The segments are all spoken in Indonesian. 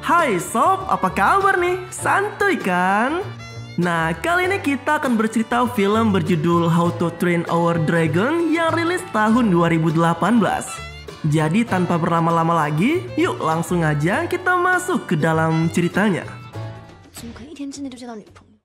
Hai sob, apa kabar nih? Santuy kan? Nah, kali ini kita akan bercerita film berjudul How to Train Our Dragon yang rilis tahun 2018. Jadi tanpa berlama-lama lagi, yuk langsung aja kita masuk ke dalam ceritanya.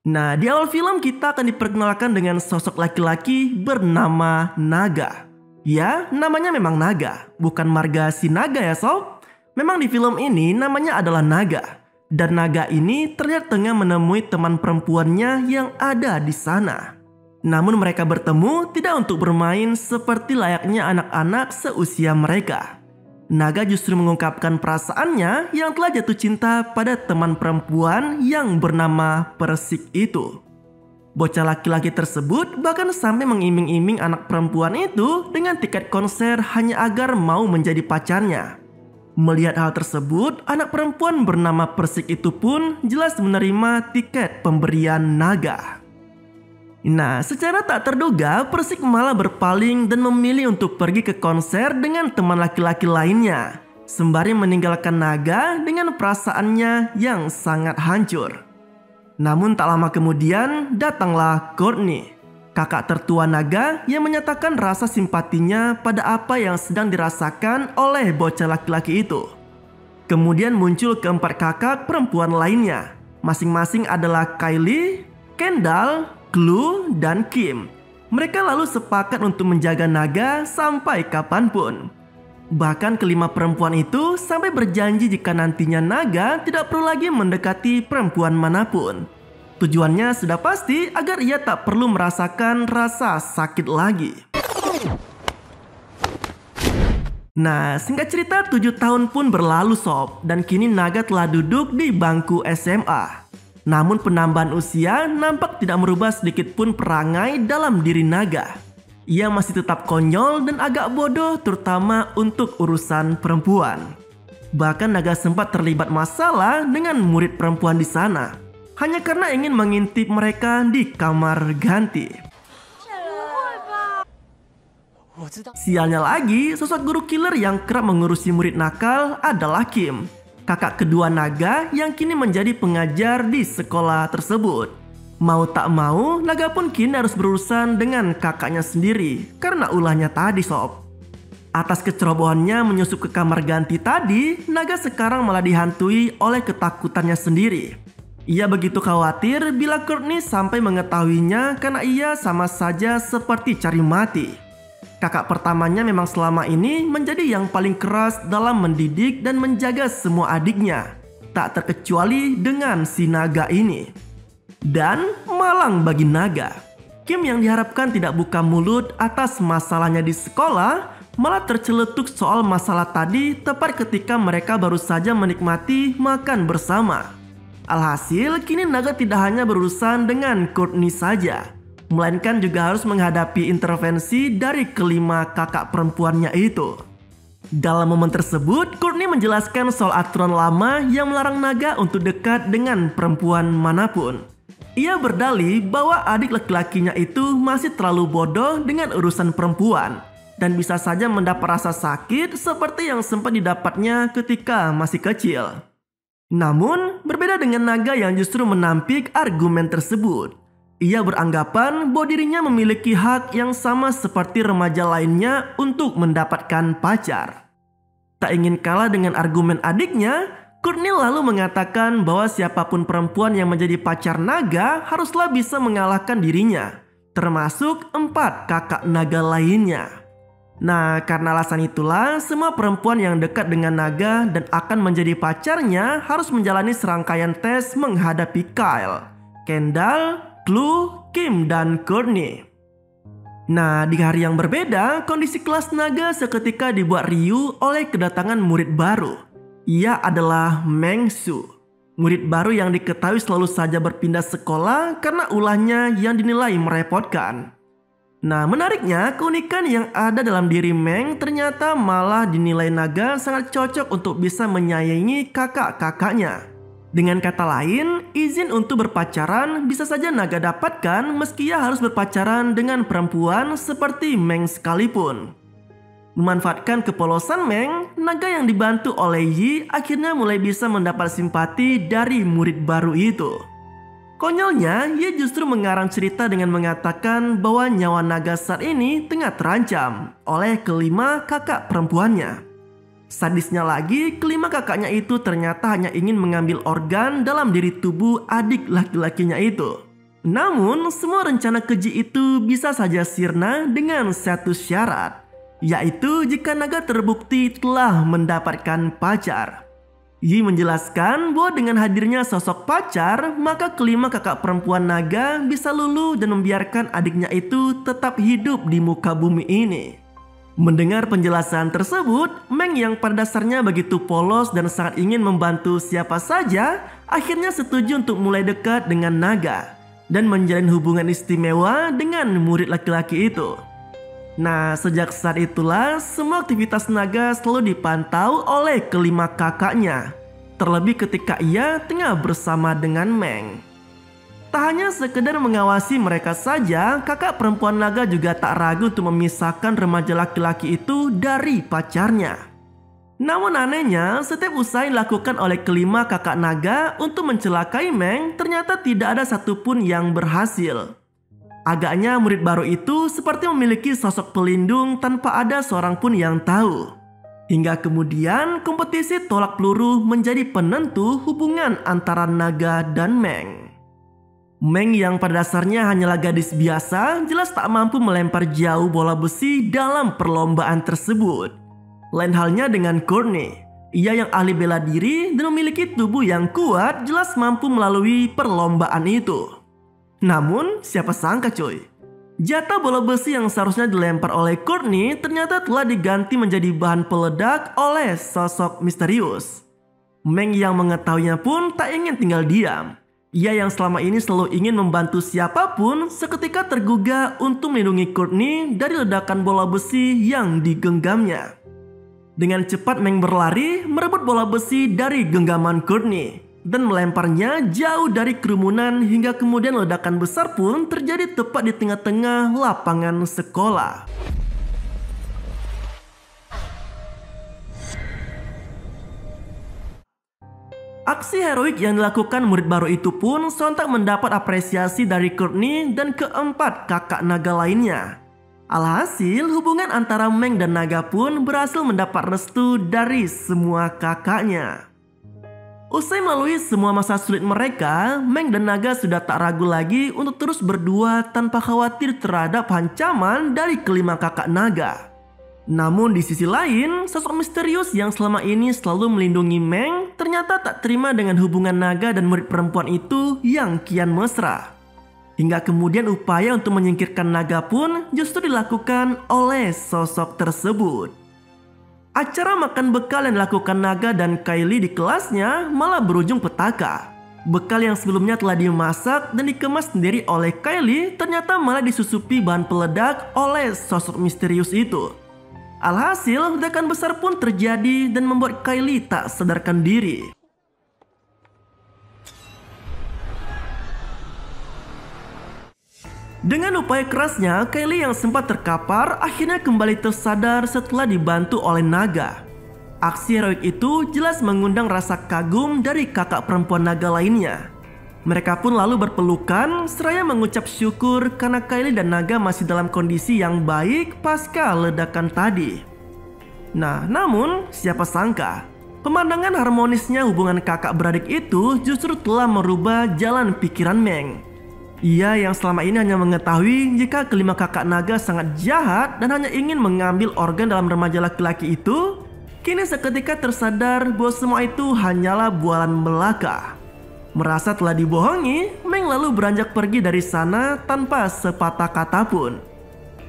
Nah, di awal film kita akan diperkenalkan dengan sosok laki-laki bernama Naga. Ya, namanya memang Naga, bukan marga si Naga ya sob. Memang di film ini namanya adalah Naga. Dan Naga ini terlihat tengah menemui teman perempuannya yang ada di sana. Namun mereka bertemu tidak untuk bermain seperti layaknya anak-anak seusia mereka. Naga justru mengungkapkan perasaannya yang telah jatuh cinta pada teman perempuan yang bernama Persik itu. Bocah laki-laki tersebut bahkan sampai mengiming-iming anak perempuan itu dengan tiket konser hanya agar mau menjadi pacarnya. Melihat hal tersebut, anak perempuan bernama Persik itu pun jelas menerima tiket pemberian Naga. Nah, secara tak terduga, Persik malah berpaling dan memilih untuk pergi ke konser dengan teman laki-laki lainnya, sembari meninggalkan Naga dengan perasaannya yang sangat hancur. Namun tak lama kemudian, datanglah Courtney, kakak tertua Naga yang menyatakan rasa simpatinya pada apa yang sedang dirasakan oleh bocah laki-laki itu. Kemudian muncul keempat kakak perempuan lainnya. Masing-masing adalah Kylie, Kendall, Chloe, dan Kim. Mereka lalu sepakat untuk menjaga Naga sampai kapanpun. Bahkan kelima perempuan itu sampai berjanji jika nantinya Naga tidak perlu lagi mendekati perempuan manapun. Tujuannya sudah pasti agar ia tak perlu merasakan rasa sakit lagi. Nah, singkat cerita 7 tahun pun berlalu sob, dan kini Naga telah duduk di bangku SMA. Namun penambahan usia nampak tidak merubah sedikit pun perangai dalam diri Naga. Ia masih tetap konyol dan agak bodoh terutama untuk urusan perempuan. Bahkan Naga sempat terlibat masalah dengan murid perempuan di sana. Hanya karena ingin mengintip mereka di kamar ganti. Sialnya lagi, sosok guru killer yang kerap mengurusi murid nakal adalah Kim, kakak kedua Naga yang kini menjadi pengajar di sekolah tersebut. Mau tak mau, Naga pun kini harus berurusan dengan kakaknya sendiri karena ulahnya tadi sob. Atas kecerobohannya menyusup ke kamar ganti tadi, Naga sekarang malah dihantui oleh ketakutannya sendiri. Ia begitu khawatir bila Courtney sampai mengetahuinya karena ia sama saja seperti cari mati. Kakak pertamanya memang selama ini menjadi yang paling keras dalam mendidik dan menjaga semua adiknya, tak terkecuali dengan si Naga ini. Dan malang bagi Naga, Kim yang diharapkan tidak buka mulut atas masalahnya di sekolah malah terceletuk soal masalah tadi tepat ketika mereka baru saja menikmati makan bersama. Alhasil, kini Naga tidak hanya berurusan dengan Courtney saja, melainkan juga harus menghadapi intervensi dari kelima kakak perempuannya itu. Dalam momen tersebut, Courtney menjelaskan soal aturan lama yang melarang Naga untuk dekat dengan perempuan manapun. Ia berdalih bahwa adik laki-lakinya itu masih terlalu bodoh dengan urusan perempuan dan bisa saja mendapat rasa sakit seperti yang sempat didapatnya ketika masih kecil. Namun, berbeda dengan Naga yang justru menampik argumen tersebut. Ia beranggapan bahwa dirinya memiliki hak yang sama seperti remaja lainnya untuk mendapatkan pacar. Tak ingin kalah dengan argumen adiknya, Courtney lalu mengatakan bahwa siapapun perempuan yang menjadi pacar Naga haruslah bisa mengalahkan dirinya, termasuk 4 kakak Naga lainnya. Nah, karena alasan itulah semua perempuan yang dekat dengan Naga dan akan menjadi pacarnya harus menjalani serangkaian tes menghadapi Kyle, Kendall, Chloe, Kim, dan Courtney. Nah, di hari yang berbeda, kondisi kelas Naga seketika dibuat riuh oleh kedatangan murid baru. Ia adalah Meng Su, murid baru yang diketahui selalu saja berpindah sekolah karena ulahnya yang dinilai merepotkan. Nah, menariknya keunikan yang ada dalam diri Meng ternyata malah dinilai Naga sangat cocok untuk bisa menyayangi kakak-kakaknya. Dengan kata lain, izin untuk berpacaran bisa saja Naga dapatkan meski ia harus berpacaran dengan perempuan seperti Meng sekalipun. Memanfaatkan kepolosan Meng, naga yang dibantu oleh Yi akhirnya mulai bisa mendapat simpati dari murid baru itu. Konyolnya, Yi justru mengarang cerita dengan mengatakan bahwa nyawa naga saat ini tengah terancam oleh kelima kakak perempuannya. Sadisnya lagi, kelima kakaknya itu ternyata hanya ingin mengambil organ dalam diri tubuh adik laki-lakinya itu. Namun, semua rencana keji itu bisa saja sirna dengan satu syarat, yaitu jika naga terbukti telah mendapatkan pacar. Yi menjelaskan bahwa dengan hadirnya sosok pacar, maka kelima kakak perempuan naga bisa luluh dan membiarkan adiknya itu tetap hidup di muka bumi ini. Mendengar penjelasan tersebut, Meng yang pada dasarnya begitu polos dan sangat ingin membantu siapa saja, akhirnya setuju untuk mulai dekat dengan naga dan menjalin hubungan istimewa dengan murid laki-laki itu. Nah, sejak saat itulah semua aktivitas naga selalu dipantau oleh kelima kakaknya, terlebih ketika ia tengah bersama dengan Meng. Tak hanya sekedar mengawasi mereka saja, kakak perempuan naga juga tak ragu untuk memisahkan remaja laki-laki itu dari pacarnya. Namun anehnya, setiap usaha yang dilakukan oleh kelima kakak naga untuk mencelakai Meng ternyata tidak ada satupun yang berhasil. Agaknya murid baru itu seperti memiliki sosok pelindung tanpa ada seorang pun yang tahu. Hingga kemudian kompetisi tolak peluru menjadi penentu hubungan antara naga dan Meng. Meng yang pada dasarnya hanyalah gadis biasa jelas tak mampu melempar jauh bola besi dalam perlombaan tersebut. Lain halnya dengan Courtney. Ia yang ahli bela diri dan memiliki tubuh yang kuat jelas mampu melalui perlombaan itu. Namun siapa sangka coy, jatah bola besi yang seharusnya dilempar oleh Courtney ternyata telah diganti menjadi bahan peledak oleh sosok misterius. Meng yang mengetahuinya pun tak ingin tinggal diam. Ia yang selama ini selalu ingin membantu siapapun seketika tergugah untuk melindungi Courtney dari ledakan bola besi yang digenggamnya. Dengan cepat Meng berlari merebut bola besi dari genggaman Courtney dan melemparnya jauh dari kerumunan hingga kemudian ledakan besar pun terjadi tepat di tengah-tengah lapangan sekolah. Aksi heroik yang dilakukan murid baru itu pun sontak mendapat apresiasi dari Courtney dan keempat kakak naga lainnya. Alhasil hubungan antara Meng dan naga pun berhasil mendapat restu dari semua kakaknya. Usai melalui semua masa sulit mereka, Meng dan naga sudah tak ragu lagi untuk terus berdua tanpa khawatir terhadap ancaman dari kelima kakak naga. Namun di sisi lain, sosok misterius yang selama ini selalu melindungi Meng ternyata tak terima dengan hubungan naga dan murid perempuan itu yang kian mesra. Hingga kemudian upaya untuk menyingkirkan naga pun justru dilakukan oleh sosok tersebut. Acara makan bekal yang dilakukan Naga dan Kylie di kelasnya malah berujung petaka. Bekal yang sebelumnya telah dimasak dan dikemas sendiri oleh Kylie ternyata malah disusupi bahan peledak oleh sosok misterius itu. Alhasil ledakan besar pun terjadi dan membuat Kylie tak sadarkan diri. Dengan upaya kerasnya, Kylie yang sempat terkapar akhirnya kembali tersadar setelah dibantu oleh naga. Aksi heroik itu jelas mengundang rasa kagum dari kakak perempuan naga lainnya. Mereka pun lalu berpelukan seraya mengucap syukur karena Kylie dan naga masih dalam kondisi yang baik pasca ledakan tadi. Nah, namun siapa sangka pemandangan harmonisnya hubungan kakak beradik itu justru telah merubah jalan pikiran Meng. Ia yang selama ini hanya mengetahui jika kelima kakak naga sangat jahat dan hanya ingin mengambil organ dalam remaja laki-laki itu, kini seketika tersadar bahwa semua itu hanyalah bualan belaka. Merasa telah dibohongi, Meng lalu beranjak pergi dari sana tanpa sepatah kata pun.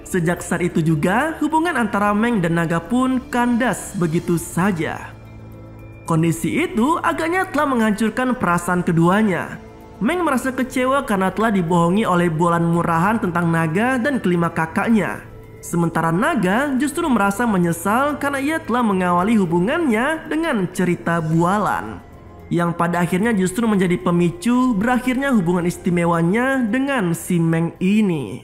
Sejak saat itu juga, hubungan antara Meng dan naga pun kandas begitu saja. Kondisi itu agaknya telah menghancurkan perasaan keduanya. Meng merasa kecewa karena telah dibohongi oleh bualan murahan tentang naga dan kelima kakaknya. Sementara naga justru merasa menyesal karena ia telah mengawali hubungannya dengan cerita bualan, yang pada akhirnya justru menjadi pemicu berakhirnya hubungan istimewanya dengan si Meng ini.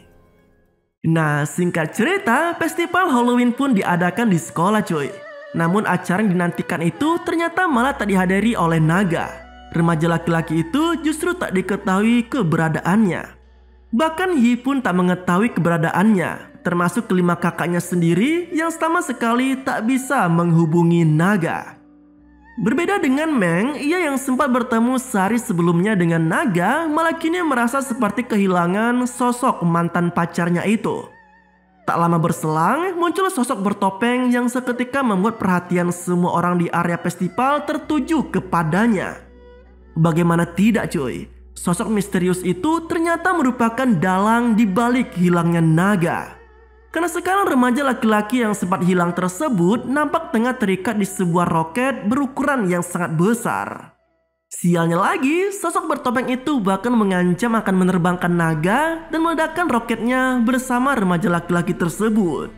Nah, singkat cerita, festival Halloween pun diadakan di sekolah cuy. Namun acara yang dinantikan itu ternyata malah tak dihadiri oleh naga. Remaja laki-laki itu justru tak diketahui keberadaannya. Bahkan Yi pun tak mengetahui keberadaannya, termasuk kelima kakaknya sendiri yang sama sekali tak bisa menghubungi naga. Berbeda dengan Meng, ia yang sempat bertemu sehari sebelumnya dengan naga malah kini merasa seperti kehilangan sosok mantan pacarnya itu. Tak lama berselang, muncul sosok bertopeng yang seketika membuat perhatian semua orang di area festival tertuju kepadanya. Bagaimana tidak cuy, sosok misterius itu ternyata merupakan dalang di balik hilangnya naga. Karena sekarang remaja laki-laki yang sempat hilang tersebut nampak tengah terikat di sebuah roket berukuran yang sangat besar. Sialnya lagi, sosok bertopeng itu bahkan mengancam akan menerbangkan naga dan meledakkan roketnya bersama remaja laki-laki tersebut.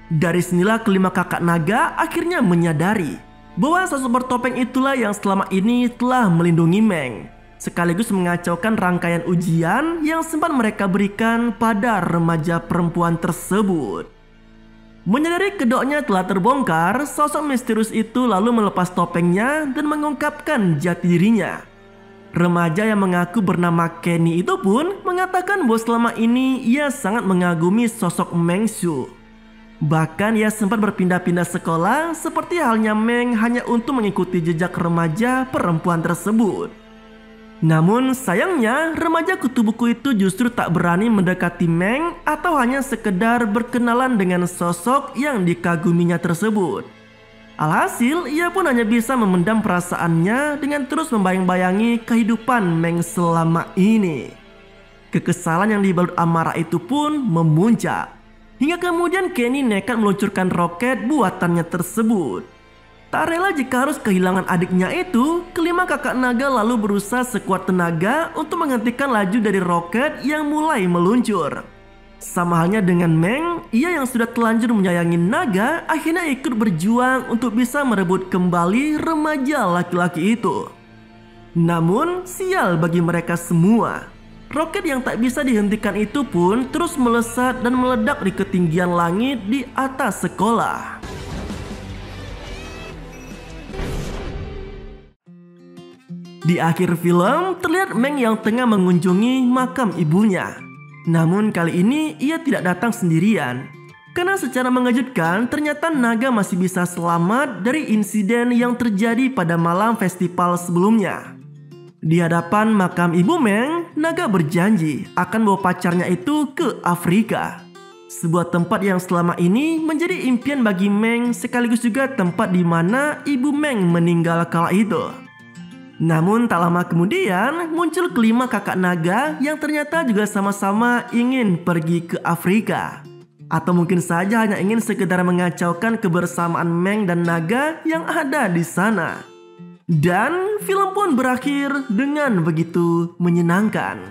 Dari sinilah kelima kakak naga akhirnya menyadari bahwa sosok bertopeng itulah yang selama ini telah melindungi Meng, sekaligus mengacaukan rangkaian ujian yang sempat mereka berikan pada remaja perempuan tersebut. Menyadari kedoknya telah terbongkar, sosok misterius itu lalu melepas topengnya dan mengungkapkan jati dirinya. Remaja yang mengaku bernama Kenny itu pun mengatakan bahwa selama ini ia sangat mengagumi sosok Meng Shu. Bahkan ia sempat berpindah-pindah sekolah seperti halnya Meng hanya untuk mengikuti jejak remaja perempuan tersebut. Namun sayangnya remaja kutu buku itu justru tak berani mendekati Meng atau hanya sekedar berkenalan dengan sosok yang dikaguminya tersebut. Alhasil ia pun hanya bisa memendam perasaannya dengan terus membayang-bayangi kehidupan Meng selama ini. Kekesalan yang dibalut amarah itu pun memuncak, hingga kemudian Kenny nekat meluncurkan roket buatannya tersebut. Tak rela jika harus kehilangan adiknya itu, kelima kakak naga lalu berusaha sekuat tenaga untuk menghentikan laju dari roket yang mulai meluncur. Sama halnya dengan Meng, ia yang sudah telanjur menyayangi naga akhirnya ikut berjuang untuk bisa merebut kembali remaja laki-laki itu. Namun, sial bagi mereka semua. Roket yang tak bisa dihentikan itu pun terus melesat dan meledak di ketinggian langit di atas sekolah. Di akhir film, terlihat Meng yang tengah mengunjungi makam ibunya. Namun kali ini ia tidak datang sendirian. Karena secara mengejutkan, ternyata naga masih bisa selamat dari insiden yang terjadi pada malam festival sebelumnya. Di hadapan makam ibu Meng, naga berjanji akan bawa pacarnya itu ke Afrika. Sebuah tempat yang selama ini menjadi impian bagi Meng sekaligus juga tempat di mana ibu Meng meninggal kala itu. Namun tak lama kemudian muncul kelima kakak naga yang ternyata juga sama-sama ingin pergi ke Afrika. Atau mungkin saja hanya ingin sekedar mengacaukan kebersamaan Meng dan naga yang ada di sana. Dan film pun berakhir dengan begitu menyenangkan.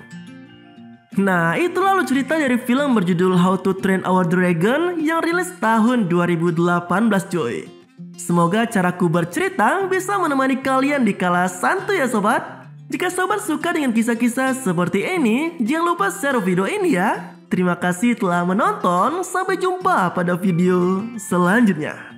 Nah, itu lalu cerita dari film berjudul How to Train Our Dragon yang rilis tahun 2018 cuy. Semoga caraku bercerita bisa menemani kalian di kala santuy ya sobat. Jika sobat suka dengan kisah-kisah seperti ini, jangan lupa share video ini ya. Terima kasih telah menonton, sampai jumpa pada video selanjutnya.